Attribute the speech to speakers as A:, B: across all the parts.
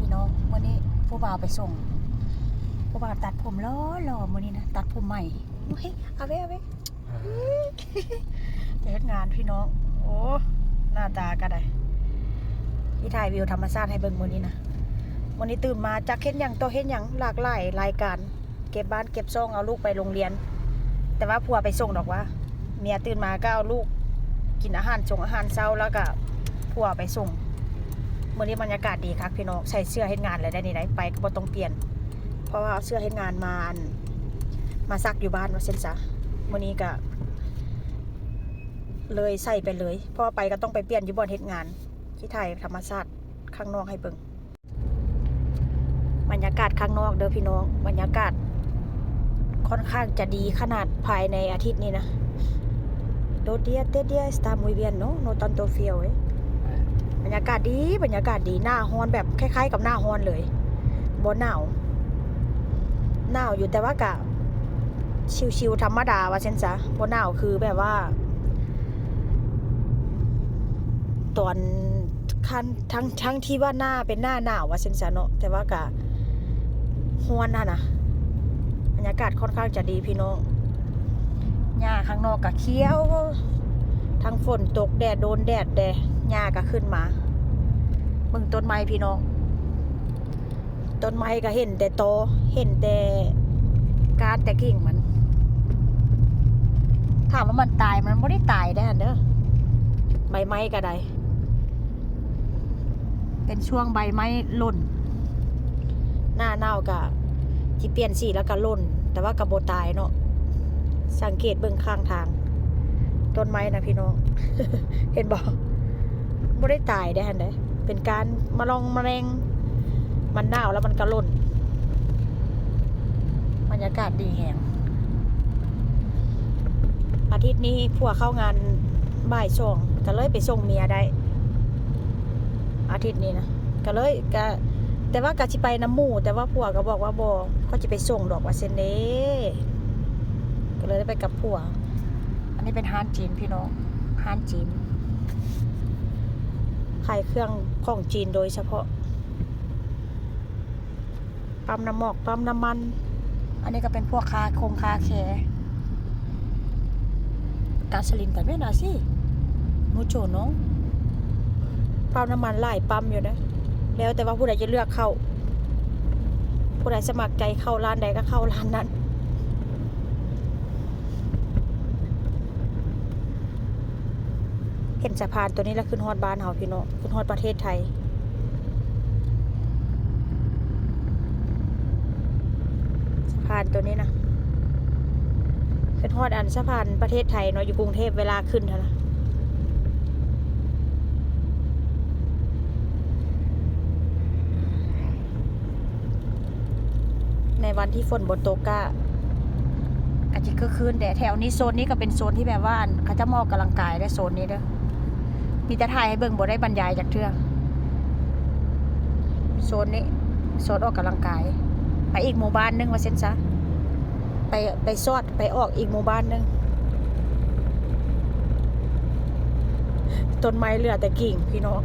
A: พี่น้องวันนี้ผู้บ่าวไปส่งผู้บ่าวตัดผมล้อมื้อนี้นะตัดผมใหม่เฮ้ยเอาไว้เฮ็ดงานพี่น้องโอ้หน้าตาก็ได้ที่ถ่ายวิวธรรมชาติให้เบิ่งมื้อนี้นะวันนี้ตื่นมาจากเฮ็ดหยังต่อเฮ็ดหยังหลากหลายรายการเก็บบ้านเก็บซ่องเอาลูกไปโรงเรียนแต่ว่าผัวไปส่งดอกว่าเมียตื่นมาก็เอาลูกกินอาหารส่งอาหารเช้าแล้วก็ผัวไปส่งมื้อนี้บรรยากาศดีครับพี่น้องใส่เสื้อเฮ็ดงานเลยได้นี่ได้ไปก็บ่ต้องเปลี่ยนเพราะว่าเอาเสื้อเฮ็ดงานมาซักอยู่บ้านว่าซั่นซะมื้อนี้ก็เลยใส่ไปเลยเพราะไปก็ต้องไปเปลี่ยนอยู่บ่อนเฮ็ดงานที่ไทยธรรมชาติข้างนอกให้เบิ่งบรรยากาศข้างนอกเด้อพี่น้องบรรยากาศค่อนข้างจะดีขนาดภายในอาทิตย์นี้นะDos días, 3 días está muy bien, ¿no? No tanto frío, บรรยากาศดีหน้าร้อนแบบคล้ายๆกับหน้าร้อนเลยบ่หนาวอยู่แต่ว่ากะชิวๆธรรมดาว่าเช่นซะบ่หนาวคือแบบว่าตอนทั้งที่ว่าหน้าเป็นหน้าหนาวว่าเช่นซะเนาะแต่ว่ากะร้อนนะบรรยากาศค่อนข้างจะดีพี่น้องหญ้าข้างนอกก็เขียวทั้งฝนตกแดดโดนแดดแดดหญ้าก็ขึ้นมาเบิ่งต้นไม้พี่น้องต้นไม้ก็เห็นแต่โตเห็นแต่ก้านแต่กิ่งมันถามว่ามันตายมันไม่ได้ตายได้เด้อใบไม้ก็ได้เป็นช่วงใบไม้หล่นหน้าหนาวก็ที่เปลี่ยนสีแล้วก็หล่นแต่ว่าก็บ่ตายเนาะสังเกตเบิ่งข้างทางต้นไม้นะพี่น้อง เห็นบ่บ่ได้ตายได้หั่นเด้เป็นการแมลงมันหนาวแล้วมันก็หล่นบรรยากาศดีแฮงอาทิตย์นี้ผัวเข้างานบ่าย2ก็เลยไปส่งเมียได้อาทิตย์นี้นะก็เลยก็แต่ว่าก็สิไปน้ำหมู่แต่ว่าผัวก็บอกว่าบ่เขาสิไปส่งดอกว่าซั่นเด้ก็เลยได้ไปกับผัวอันนี้เป็นร้านจีนพี่น้องร้านจีนขายเครื่องของจีนโดยเฉพาะปั๊มน้ำมอกปั๊มน้ำมันอันนี้ก็เป็นพวกคาแคกาสลินกันไม่น่าสิมูโจน้องปั๊มน้ำมันหลายปั๊มอยู่นะแล้วแต่ว่าผู้ใดจะเลือกเข้าผู้ใดสมัครใจเข้าร้านใดก็เข้าร้านนั้นเห็นสะพานตัวนี้แล้วขึ้นฮอดบ้านเฮาพี่น้องขึ้นฮอดประเทศไทยสะพานตัวนี้นะขึ้นฮอดอันสะพานประเทศไทยเนาะอยู่กรุงเทพเวลาขึ้นเท่านั้นในวันที่ฝนบ่ตกก็อาจจะก็คืนแต่แถวนี้โซนนี้ก็เป็นโซนที่แบบว่าเขาจะมอกกำลังกายได้โซนนี้เด้อมีแต่ถ่ายให้เบิ่งบ่ได้บรรยายจากเทื่อโซนนี้โซนออกกำลังกายไปอีกหมู่บ้านนึงว่าเส้นซะไปซอดไปออกอีกหมู่บ้านนึงต้นไม้เหลือแต่กิ่งพี่น้อง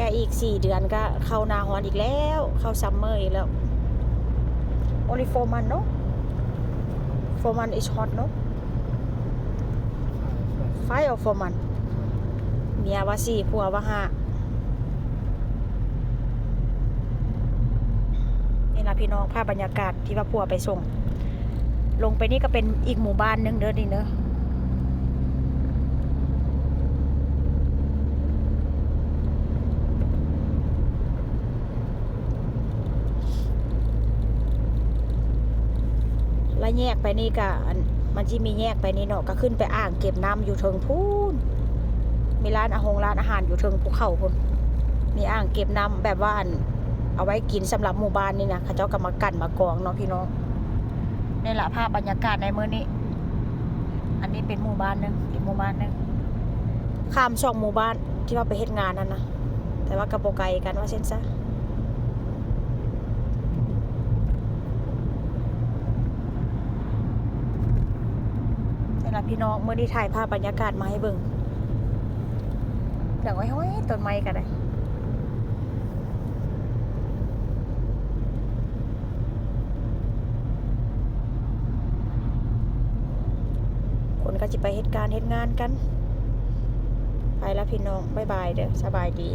A: แค่อีก4 เดือนก็เข้าหน้าร้อนอีกแล้วเข้าซัมเมอร์อีกแล้ว only 4 months no 4 months is hot no 5 or 4 months เมียว่า4ผัวว่า5นี่ล่ะพี่น้องภาพบรรยากาศที่ว่าผัวไปส่งลงไปนี่ก็เป็นอีกหมู่บ้านนึงเด้อนี่เด้อแล้วแยกไปนี่ก็มันจะมีแยกไปนี่เนาะก็ขึ้นไปอ่างเก็บน้ำอยู่เทิงพูนมีร้านอาหารอยู่เทิงภูเขาพุ่นมีอ่างเก็บน้ำแบบว่าเอาไว้กินสำหรับหมู่บ้านนี่นะเขาเจ้าก็มากั้นมากองเนาะพี่น้องนี่แหละภาพบรรยากาศในมื้อนี้อันนี้เป็นหมู่บ้านนึงอีกหมู่บ้านนึงข้าม2 หมู่บ้านที่ว่าไปเฮ็ดงานนั่นนะแต่ว่ากระโปไกลกันว่าเช่นซะ บ พี่น้องมื้อนี้ถ่ายภาพบรรยากาศมาให้เบิ่งอย่างห้อยๆต้นไม้ก็ได้คนก็สิไปเฮ็ดการเฮ็ดงานกันไปแล้วพี่น้องบ๊ายบายเด้อสบายดี